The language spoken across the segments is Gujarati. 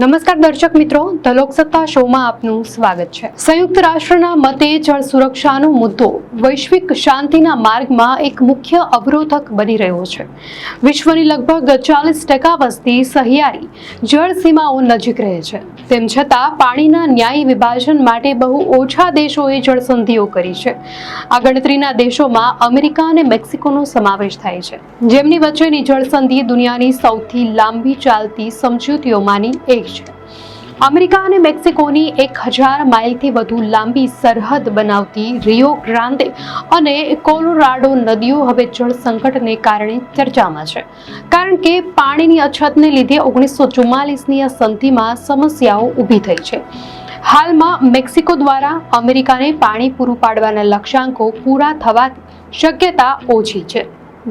નમસ્કાર દર્શક મિત્રો, ધ લોકસત્તા શોમાં આપનું સ્વાગત છે। સંયુક્ત રાષ્ટ્રના મતે જળ સુરક્ષાનો મુદ્દો વૈશ્વિક શાંતિના માર્ગમાં એક મુખ્ય અવરોધક બની રહ્યો છે। વિશ્વની લગભગ 40% વસ્તી સહિયારી જળ સીમાઓ નજીક રહે છે। તેમ છતાં પાણીના ન્યાયી વિભાજન માટે બહુ ઓછા દેશોએ જળસંધિઓ કરી છે। આ ગણતરીના દેશોમાં અમેરિકા અને મેક્સિકોનો સમાવેશ થાય છે, જેમની વચ્ચેની જળસંધિ દુનિયાની સૌથી લાંબી ચાલતી સમજૂતીઓમાંની એક છે। અમેરિકા અને મેક્સિકોની 1000 માઇલથી વધુ લાંબી સરહદ બનાવતી રિયો ગ્રાન્ડે અને કોલોરાડો નદીઓ હવે જળ સંકટને કારણે ચર્ચામાં છે, કારણ કે પાણીની અછતને લીધે 1944ની આ સંધિમાં સમસ્યાઓ ઊભી થઈ છે। હાલમાં મેક્સિકો દ્વારા અમેરિકાને પાણી પૂરું પાડવાના લક્ષ્યાંકો પૂરા થવાની શક્યતા ઓછી છે,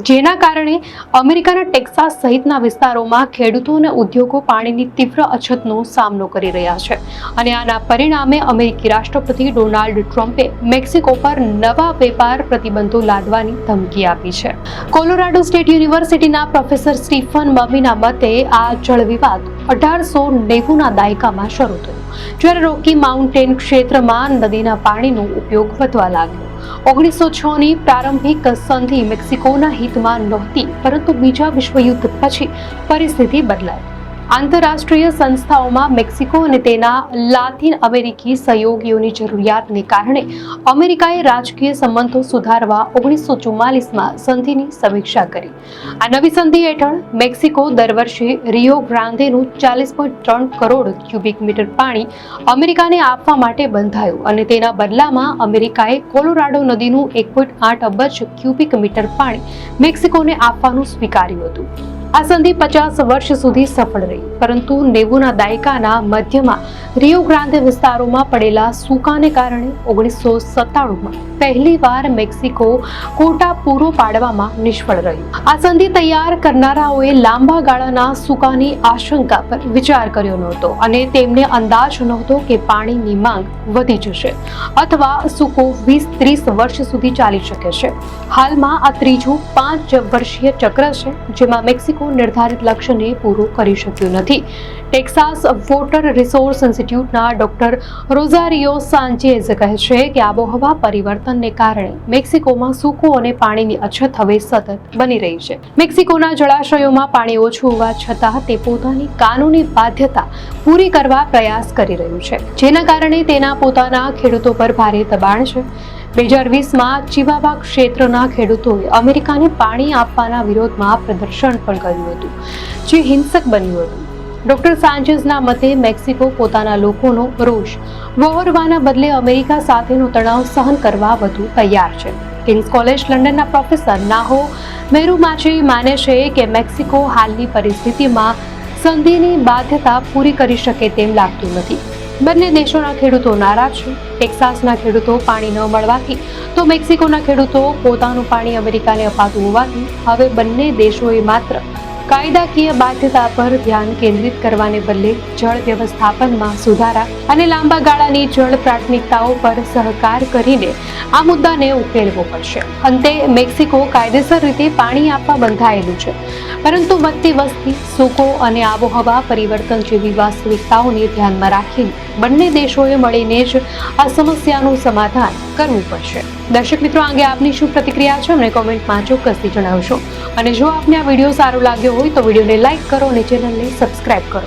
જેના કારણે અમેરિકાના ટેક્સાસ સહિતના વિસ્તારોમાં ખેડૂતો અને ઉદ્યોગો પાણીની તીવ્ર અછતનો સામનો કરી રહ્યા છે। અને આના પરિણામે અમેરિકી રાષ્ટ્રપતિ ડોનાલ્ડ ટ્રમ્પે મેક્સિકો પર નવા વેપાર પ્રતિબંધો લાદવાની ધમકી આપી છે। કોલોરાડો સ્ટેટ યુનિવર્સિટીના પ્રોફેસર સ્ટીફન મમીના મતે આ જળ વિવાદ 1890ના દાયકામાં શરૂ થયો, જ્યારે રોકી માઉન્ટેન ક્ષેત્રમાં નદીના પાણીનો ઉપયોગ વધવા લાગ્યો। 1906ની પ્રારંભિક સંધિ મેક્સિકોના હિતમાં નહોતી, પરંતુ બીજા વિશ્વયુદ્ધ પછી પરિસ્થિતિ બદલાઈ। આંતરરાષ્ટ્રીય સંસ્થાઓમાં મેક્સિકો અને તેના લાતિન અમેરિકી સહયોગીઓની જરૂરિયાતને કારણે અમેરિકાએ રાજકીય સંબંધો સુધારવા 1944માં સંધિની સમીક્ષા કરી। આ નવી સંધિ હેઠળ મેક્સિકો દર વર્ષે રિયો ગ્રાન્દેનું 40.3 કરોડ ક્યુબિક મીટર પાણી અમેરિકાને આપવા માટે બંધાયું, અને તેના બદલામાં અમેરિકાએ કોલોરાડો નદીનું 1.8 અબજ ક્યુબિક મીટર પાણી મેક્સિકોને આપવાનું સ્વીકાર્યું હતું। આ સંધિ 50 વર્ષ સુધી સફળ રહી, પરંતુ 90ના દાયકાના મધ્યમાં રિયો ગ્રાન્ડે વિસ્તારોમાં પડેલા સૂકાને કારણે 1997માં પહેલીવાર મેક્સિકો કોટા પૂરો પાડવામાં નિષ્ફળ રહ્યું। આ સંધિ તૈયાર કરનારાઓએ લાંબા ગાળાના સૂકાની આશંકા પર વિચાર કર્યો નહોતો, અને તેમને અંદાજ નહોતો કે પાણીની માંગ વધી જશે અથવા સૂકો 20-30 વર્ષ સુધી ચાલી શકે છે। હાલમાં આ ત્રીજું 5 વર્ષીય ચક્ર છે, જેમાં મેક્સિકો નિર્ધારિત લક્ષ્યને પૂરું કરી શક્યું નથી। Texas water resource ઇન્સ્ટિટ્યૂટના doctor Rosario સાન્ચેઝ કહે છે કે આબોહવા પરિવર્તનને કારણે મેક્સિકોમાં સૂકો અને પાણીની અછત હવે સતત બની રહી છે। મેક્સિકોના જળાશયોમાં પાણી ઓછું હોવા છતાં તે પોતાની કાનૂની બાધ્યતા પૂરી કરવા પ્રયાસ કરી રહ્યું છે, જેના કારણે તેના પોતાના ખેડૂતો પર ભારે દબાણ છે। 2020માં ચિવાવા ક્ષેત્રના ખેડૂતોએ અમેરિકાને પાણી આપવાના વિરોધમાં પ્રદર્શન પણ કર્યું હતું, જે હિંસક બન્યું હતું। ડોક્ટર સાન્ચેઝના મતે મેક્સિકો પોતાના લોકોનો રોષ વહોરવાના બદલે અમેરિકા સાથેનો તણાવ સહન કરવા વધુ તૈયાર છે। કિંગ્સ કોલેજ લંડનના પ્રોફેસર નાહો મેરુમાચી માને છે કે મેક્સિકો હાલની પરિસ્થિતિમાં સંધિની બાધ્યતા પૂરી કરી શકે તેમ લાગતું નથી। બંને દેશોના ખેડૂતો નારાજ છે। ટેક્સાસના ખેડૂતો પાણી ન મળવાથી, તો મેક્સિકોના ખેડૂતો પોતાનું પાણી અમેરિકાને અપાતું હોવાથી હવે બંને દેશોએ માત્ર કાયદાકીય બાધ્યતા પર ધ્યાન કેન્દ્રિત કરવાને બદલે જળ વ્યવસ્થાપનમાં સુધારા અને લાંબા ગાળાની જળ પ્રાથમિકતાઓ પર સહકાર કરીને આ મુદ્દાને ઉકેલવો પડશે। અંતે મેક્સિકો કાયદેસર રીતે પાણી આપવા બંધાયેલું છે, પરંતુ વધતી વસ્તી, સૂકો અને આબોહવા પરિવર્તન જેવી વાસ્તવિકતાઓને ધ્યાનમાં રાખીને બંને દેશોએ મળીને જ આ સમસ્યાનું સમાધાન કરવું પડશે। દર્શક મિત્રો, આ અંગે આપની શું પ્રતિક્રિયા છે અમને કોમેન્ટમાં ચોક્કસથી જણાવશો, અને જો આપને આ વિડીયો સારો લાગ્યો હોય તો વિડીયોને લાઇક કરો અને ચેનલને સબસ્ક્રાઇબ કરો।